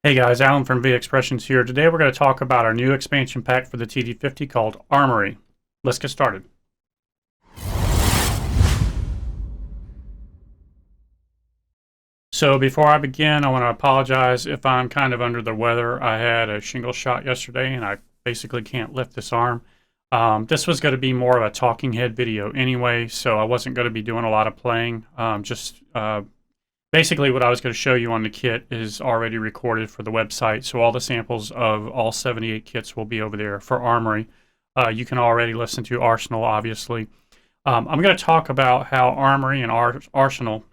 Hey guys, Alan from V Expressions here. Today we're going to talk about our new expansion pack for the TD-50 called Armory. Let's get started. So before I begin, I want to apologize if I'm kind of under the weather. I had a shingle shot yesterday and I basically can't lift this arm. This was going to be more of a talking head video anyway, so I wasn't going to be doing a lot of playing. Basically, what I was going to show you on the kit is already recorded for the website, so all the samples of all 78 kits will be over there for Armory. You can already listen to Arsenal, obviously. I'm going to talk about how Armory and Arsenal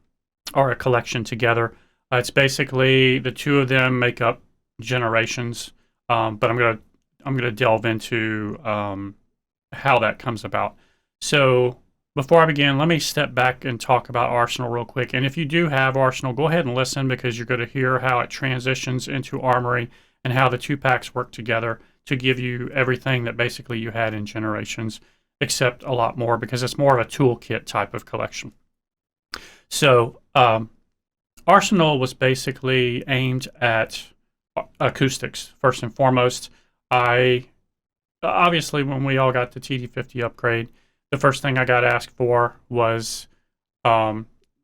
are a collection together. It's basically the two of them make up Generations, but I'm going to delve into how that comes about. So before I begin, let me step back and talk about Arsenal real quick. And if you do have Arsenal, go ahead and listen because you're going to hear how it transitions into Armory and how the two packs work together to give you everything that basically you had in Generations, except a lot more because it's more of a toolkit type of collection. So Arsenal was basically aimed at acoustics first and foremost. Obviously, when we all got the TD-50 upgrade, the first thing I got asked for was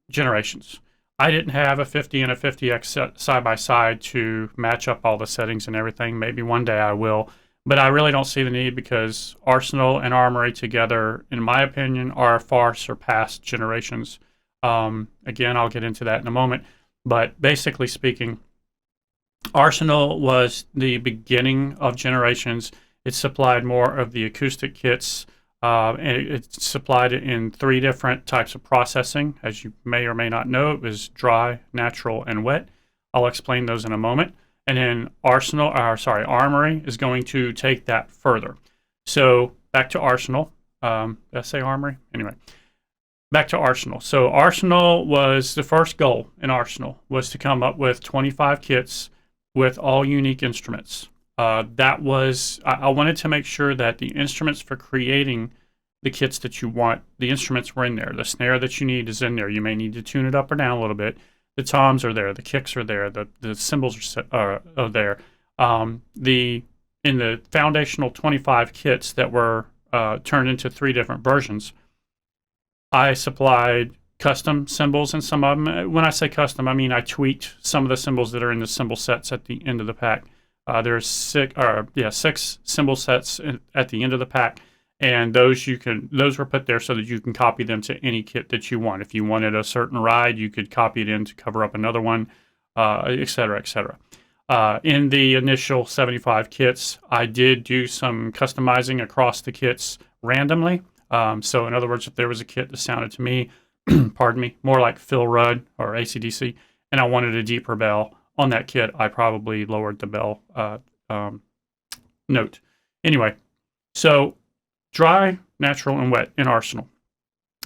Generations. I didn't have a 50 and a 50X side by side to match up all the settings and everything. Maybe one day I will, but I really don't see the need because Arsenal and Armory together, in my opinion, are far surpassed Generations. Again, I'll get into that in a moment, but basically speaking, Arsenal was the beginning of Generations. It supplied more of the acoustic kits. And it's supplied in 3 different types of processing. As you may or may not know, it was dry, natural, and wet. I'll explain those in a moment. And then Armory is going to take that further. So back to Arsenal. Did I say Armory? Anyway, back to Arsenal. So Arsenal was the first goal in Arsenal was to come up with 25 kits with all unique instruments. I wanted to make sure that the instruments for creating the kits that you want, the instruments were in there. The snare that you need is in there. You may need to tune it up or down a little bit. The toms are there. The kicks are there. The cymbals are there. In the foundational 25 kits that were turned into 3 different versions, I supplied custom cymbals in some of them. When I say custom, I mean I tweaked some of the cymbals that are in the cymbal sets at the end of the pack. There's 6 cymbal sets at the end of the pack, and those were put there so that you can copy them to any kit that you want. If you wanted a certain ride, you could copy it in to cover up another one, etc., etc. In the initial 75 kits, I did do some customizing across the kits randomly. So in other words, if there was a kit that sounded to me, pardon me, more like Phil Rudd or AC/DC, and I wanted a deeper bell on that kit, I probably lowered the bell note. Anyway, so dry, natural, and wet in Arsenal.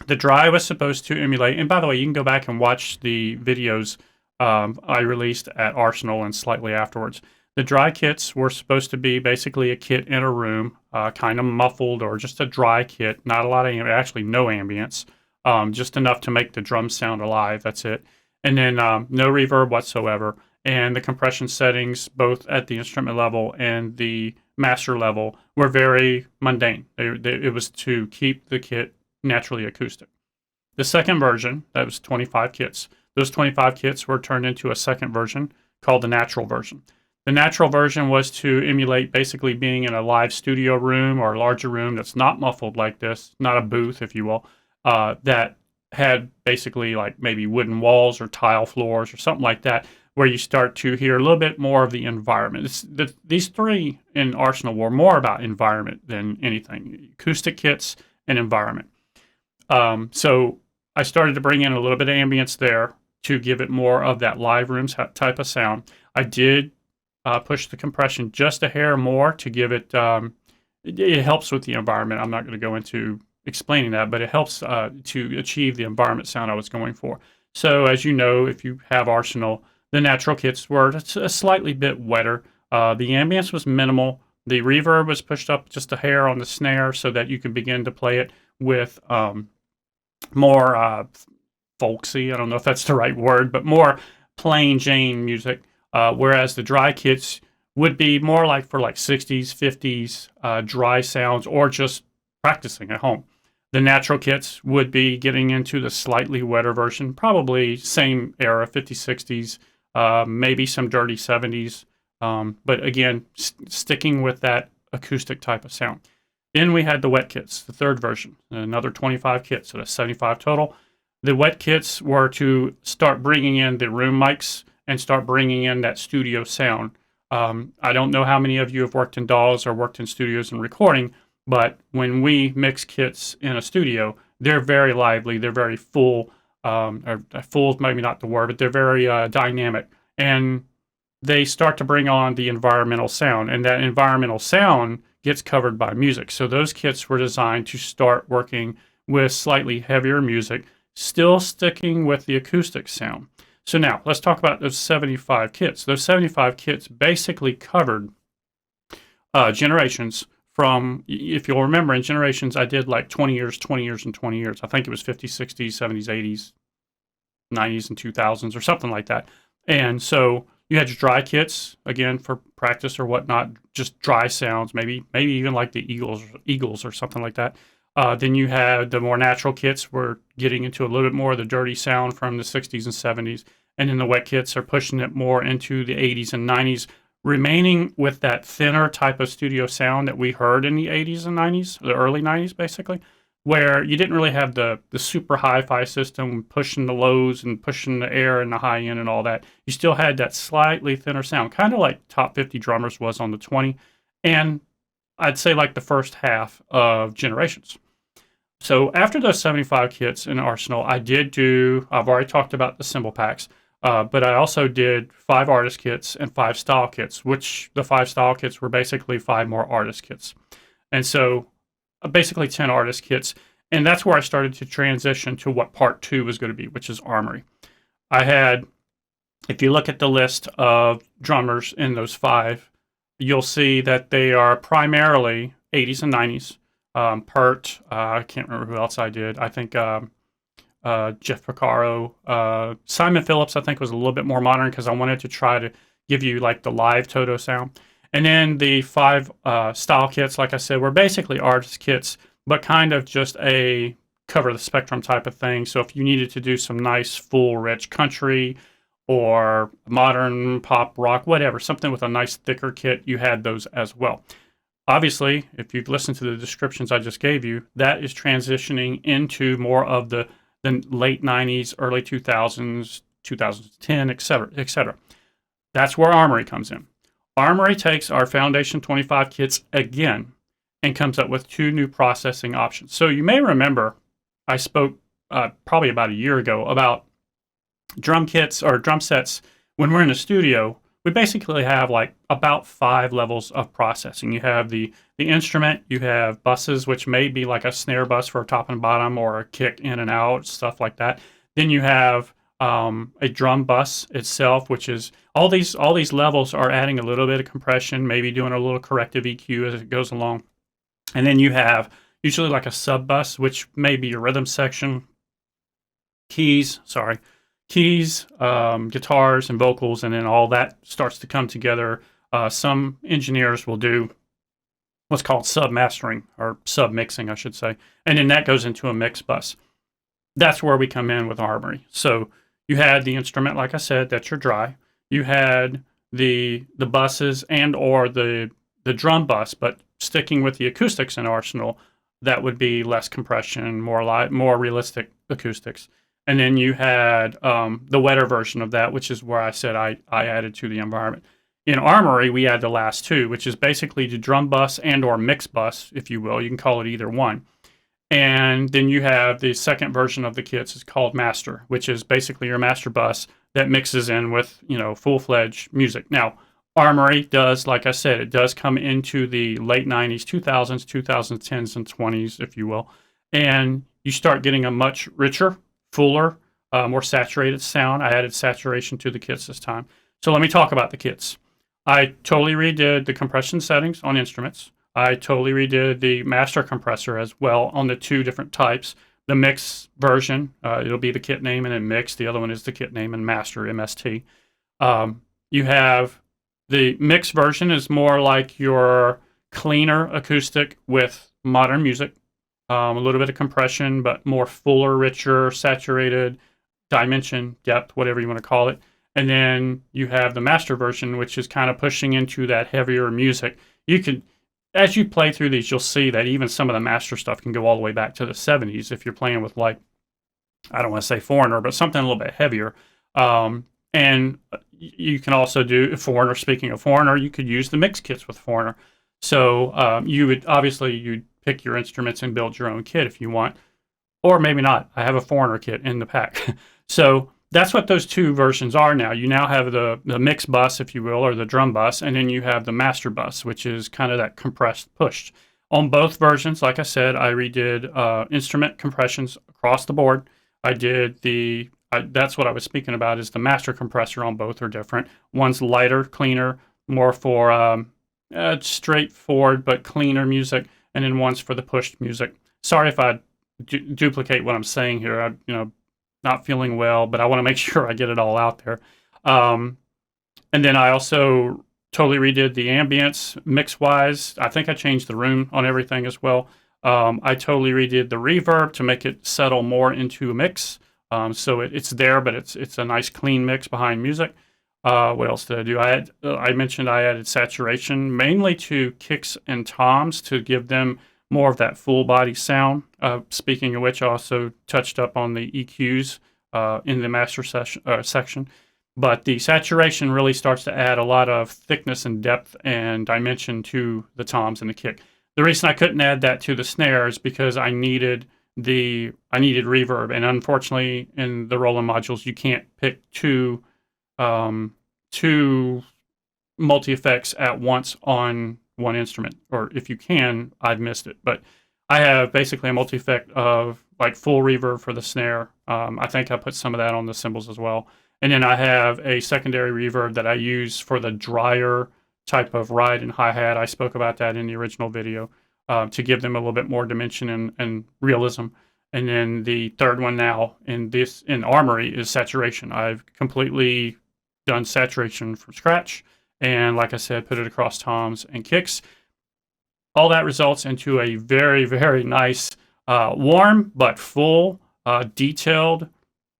The dry was supposed to emulate, and by the way, you can go back and watch the videos I released at Arsenal and slightly afterwards. The dry kits were supposed to be basically a kit in a room, kind of muffled or just a dry kit, not a lot of, actually no ambience, just enough to make the drums sound alive, that's it. And then no reverb whatsoever. And the compression settings, both at the instrument level and the master level, were very mundane. It was to keep the kit naturally acoustic. The second version, that was 25 kits. Those 25 kits were turned into a second version called the natural version. The natural version was to emulate basically being in a live studio room or a larger room that's not muffled like this, not a booth, if you will, that had basically like maybe wooden walls or tile floors or something like that, where you start to hear a little bit more of the environment. These 3 in Arsenal were more about environment than anything, acoustic kits and environment. So I started to bring in a little bit of ambience there to give it more of that live room type of sound. I did push the compression just a hair more to give it, it helps with the environment. I'm not going to go into explaining that, but it helps to achieve the environment sound I was going for. So as you know, if you have Arsenal, the natural kits were a slightly bit wetter. The ambience was minimal. The reverb was pushed up just a hair on the snare so that you can begin to play it with more folksy, I don't know if that's the right word, but more plain Jane music. whereas the dry kits would be more like for like 60s, 50s dry sounds, or just practicing at home. The natural kits would be getting into the slightly wetter version, probably same era, 50s, 60s, maybe some dirty 70s. But again, sticking with that acoustic type of sound. Then we had the wet kits, the third version, another 25 kits, so that's 75 total. The wet kits were to start bringing in the room mics and start bringing in that studio sound. I don't know how many of you have worked in DAWs or worked in studios and recording, but when we mix kits in a studio, they're very lively, they're very full, or full is maybe not the word, but they're very dynamic. And they start to bring on the environmental sound, and that environmental sound gets covered by music. So those kits were designed to start working with slightly heavier music, still sticking with the acoustic sound. So now let's talk about those 75 kits. Those 75 kits basically covered generations from, if you'll remember, in generations, I did like 20 years, 20 years, and 20 years. I think it was 50s, 60s, 70s, 80s, 90s, and 2000s or something like that. And so you had your dry kits, again, for practice or whatnot, just dry sounds, maybe even like the Eagles or something like that. Then you had the more natural kits were getting into a little bit more of the dirty sound from the 60s and 70s. And then the wet kits are pushing it more into the 80s and 90s, remaining with that thinner type of studio sound that we heard in the 80s and 90s, the early 90s basically, where you didn't really have the super hi-fi system pushing the lows and pushing the air and the high end and all that. You still had that slightly thinner sound, kind of like Top 50 Drummers was on the 20, and I'd say like the first half of Generations. So after those 75 kits in Arsenal, I've already talked about the cymbal packs, but I also did 5 artist kits and 5 style kits, which the 5 style kits were basically 5 more artist kits. And so basically 10 artist kits. And that's where I started to transition to what part 2 was going to be, which is Armory. I had, if you look at the list of drummers in those 5, you'll see that they are primarily 80s and 90s. Pert, I can't remember who else I did. I think Jeff Porcaro, Simon Phillips, I think was a little bit more modern because I wanted to try to give you like the live Toto sound. And then the 5 style kits, like I said, were basically artist kits, but kind of just a cover the spectrum type of thing. So if you needed to do some nice, full, rich country or modern pop, rock, whatever, something with a nice thicker kit, you had those as well. Obviously, if you've listened to the descriptions I just gave you, that is transitioning into more of the late 90s, early 2000s, 2010, et cetera, et cetera. That's where Armory comes in. Armory takes our Foundation 25 kits again and comes up with 2 new processing options. So you may remember I spoke probably about a year ago about drum kits or drum sets. When we're in the studio, we basically have like about 5 levels of processing. You have the instrument, you have buses, which may be like a snare bus for a top and bottom or a kick in and out, stuff like that. Then you have a drum bus itself, which is all these levels are adding a little bit of compression, maybe doing a little corrective EQ as it goes along. And then you have usually like a sub bus, which may be your rhythm section, keys, guitars and vocals, and then all that starts to come together. Some engineers will do what's called sub mastering or sub mixing, I should say, and then that goes into a mix bus. That's where we come in with Armory. So you had the instrument, like I said, that's your dry. You had the buses and or the drum bus, but sticking with the acoustics in Arsenal, that would be less compression, more realistic acoustics. And then you had the wetter version of that, which is where I said I added to the environment. In Armory, we add the last 2, which is basically the drum bus and or mix bus, if you will. You can call it either one. And then you have the second version of the kits is called Master, which is basically your master bus that mixes in with, full-fledged music. Now, Armory does, like I said, it does come into the late 90s, 2000s, 2010s, and 20s, if you will. And you start getting a much richer, fuller, more saturated sound. I added saturation to the kits this time. So let me talk about the kits. I totally redid the compression settings on instruments. I totally redid the master compressor as well on the 2 different types. The mix version, it'll be the kit name and then mix. The other one is the kit name and master, MST. you have the mix version is more like your cleaner acoustic with modern music, a little bit of compression, but more fuller, richer, saturated, dimension, depth, whatever you want to call it. And then you have the master version, which is kind of pushing into that heavier music. You can, as you play through these, you'll see that even some of the master stuff can go all the way back to the 70s if you're playing with, like, I don't want to say Foreigner, but something a little bit heavier. And you can also do Foreigner. Speaking of Foreigner, you could use the mix kits with Foreigner. So you would obviously you'd pick your instruments and build your own kit if you want, or maybe not. I have a Foreigner kit in the pack. So that's what those two versions are now. You now have the mix bus, if you will, or the drum bus, and then you have the master bus, which is kind of that compressed pushed. On both versions, like I said, I redid instrument compressions across the board. I did that's what I was speaking about, is the master compressor on both are different. One's lighter, cleaner, more for straightforward but cleaner music, and then one's for the pushed music. Sorry if I duplicate what I'm saying here. I'm not feeling well, but I want to make sure I get it all out there. And then I also totally redid the ambience mix-wise. I think I changed the room on everything as well. I totally redid the reverb to make it settle more into a mix. So it's there, but it's a nice clean mix behind music. What else did I do? I mentioned I added saturation, mainly to kicks and toms to give them more of that full body sound. Speaking of which, I also touched up on the EQs in the master section. But the saturation really starts to add a lot of thickness and depth and dimension to the toms and the kick. The reason I couldn't add that to the snare is because I needed reverb, and unfortunately in the Roland modules you can't pick two multi-effects at once on one instrument, or if you can, I've missed it. But I have basically a multi-effect of like full reverb for the snare. I think I put some of that on the cymbals as well, and then I have a secondary reverb that I use for the drier type of ride and hi-hat. I spoke about that in the original video, to give them a little bit more dimension and realism. And then the third one now in Armory is saturation. I've completely done saturation from scratch, and like I said, put it across toms and kicks. All that results into a very, very nice, warm but full, detailed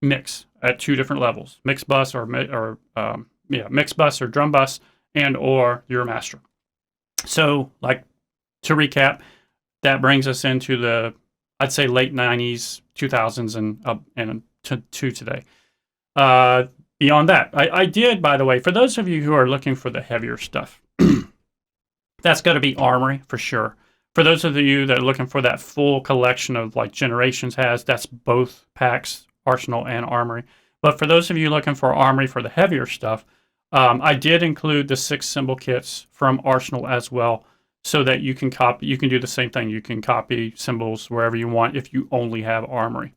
mix at two different levels: mix bus mix bus or drum bus, and or your master. So, like, to recap, that brings us into the, I'd say, late 90s, 2000s, and to today. Beyond that, I did, by the way, for those of you who are looking for the heavier stuff, that's got to be Armory for sure. For those of you that are looking for that full collection of, like Generations has, that's both packs, Arsenal and Armory. But for those of you looking for Armory for the heavier stuff, I did include the 6 cymbal kits from Arsenal as well, so that you can do the same thing. You can copy cymbals wherever you want if you only have Armory.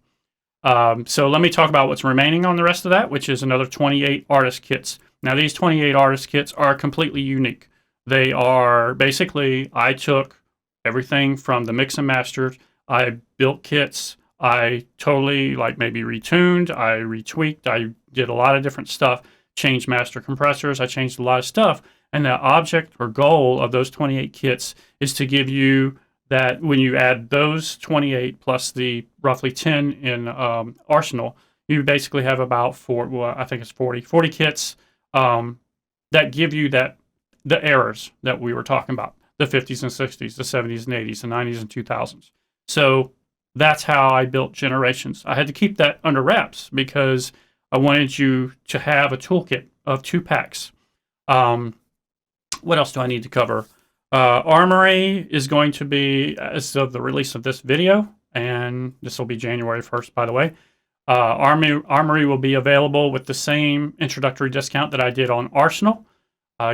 So let me talk about what's remaining on the rest of that, which is another 28 artist kits. Now, these 28 artist kits are completely unique. They are basically, I took everything from the mix and masters. I built kits. I totally, like, maybe retuned. I retweaked. I did a lot of different stuff. Changed master compressors. I changed a lot of stuff. And the object or goal of those 28 kits is to give you that when you add those 28 plus the roughly 10 in Arsenal, you basically have about 40 kits that give you the errors that we were talking about, the 50s and 60s, the 70s and 80s, the 90s and 2000s. So that's how I built Generations. I had to keep that under wraps because I wanted you to have a toolkit of 2 packs. What else do I need to cover? Armory is going to be, as of the release of this video, and this will be January 1st, by the way, Armory will be available with the same introductory discount that I did on Arsenal.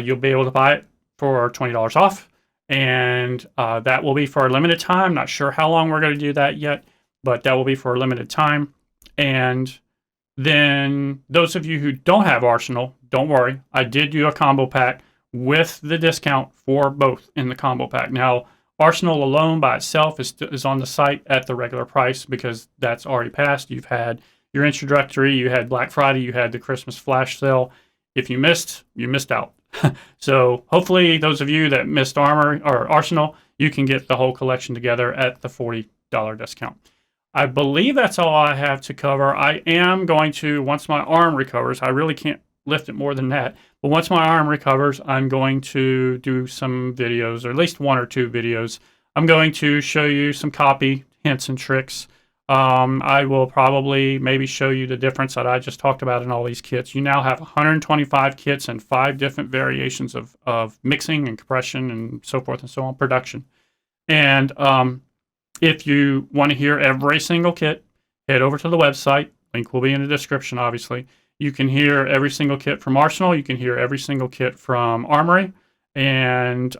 You'll be able to buy it for $20 off, and that will be for a limited time. Not sure how long we're going to do that yet, but that will be for a limited time. And then those of you who don't have Arsenal, don't worry. I did do a combo pack with the discount for both in the combo pack. Now, Arsenal alone by itself is on the site at the regular price because that's already passed. You've had your introductory, you had Black Friday, you had the Christmas flash sale. If you missed, you missed out. So hopefully those of you that missed Armory or Arsenal, you can get the whole collection together at the $40 discount. I believe that's all I have to cover. I am going to, once my arm recovers, I really can't lift it more than that, but once my arm recovers, I'm going to do some videos, or at least 1 or 2 videos. I'm going to show you some copy hints and tricks. I will probably maybe show you the difference that I just talked about in all these kits. You now have 125 kits and 5 different variations of mixing and compression and so forth and so on, production. And if you want to hear every single kit, head over to the website. Link will be in the description, obviously. You can hear every single kit from Arsenal. You can hear every single kit from Armory. And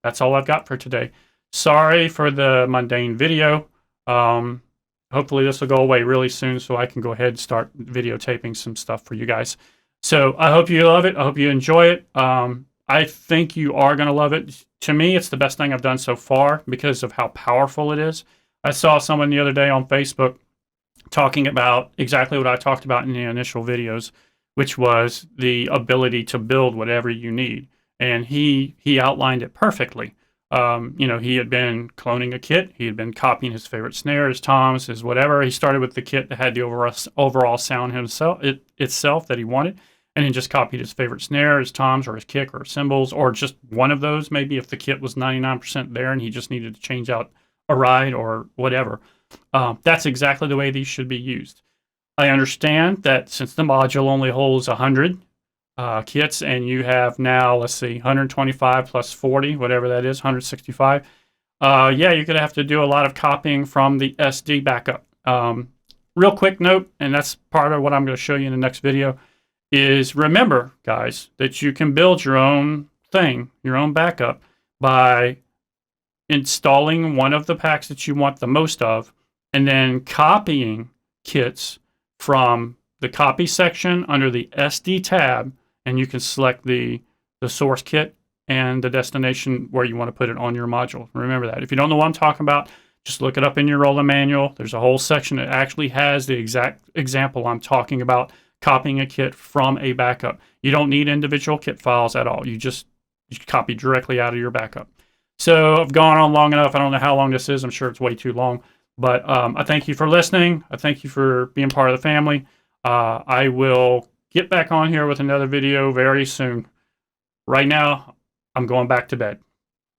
that's all I've got for today. Sorry for the mundane video. Hopefully this will go away really soon so I can go ahead and start videotaping some stuff for you guys. So I hope you love it. I hope you enjoy it. I think you are going to love it. To me, it's the best thing I've done so far because of how powerful it is. I saw someone the other day on Facebook talking about exactly what I talked about in the initial videos, which was the ability to build whatever you need. And he outlined it perfectly. You know, he had been cloning a kit. He had been copying his favorite snare, his toms, his whatever. He started with the kit that had the overall sound itself that he wanted, and then just copied his favorite snare, his toms, or his kick, or cymbals, or just one of those, maybe if the kit was 99% there and he just needed to change out a ride or whatever. That's exactly the way these should be used. I understand that since the module only holds 100 kits, and you have now, let's see, 125 plus 40, whatever that is, 165. Yeah, you're going to have to do a lot of copying from the SD backup. Real quick note, and that's part of what I'm going to show you in the next video, is remember, guys, that you can build your own thing, your own backup, by installing one of the packs that you want the most of, and then copying kits from the copy section under the SD tab, and you can select the source kit and the destination where you want to put it on your module. Remember that. If you don't know what I'm talking about, just look it up in your Roland manual. There's a whole section that actually has the exact example I'm talking about, copying a kit from a backup. You don't need individual kit files at all. You copy directly out of your backup. So I've gone on long enough. I don't know how long this is. I'm sure it's way too long. But I thank you for listening. I thank you for being part of the family. I will get back on here with another video very soon. Right now, I'm going back to bed.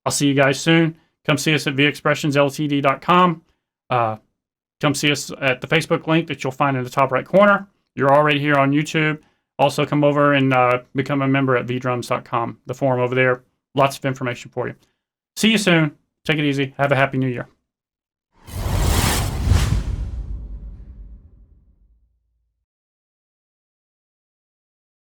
I'll see you guys soon. Come see us at VExpressionslTd.com. Come see us at the Facebook link that you'll find in the top right corner. You're already here on YouTube. Also, come over and become a member at VDrums.com. The forum over there. Lots of information for you. See you soon. Take it easy. Have a happy new year.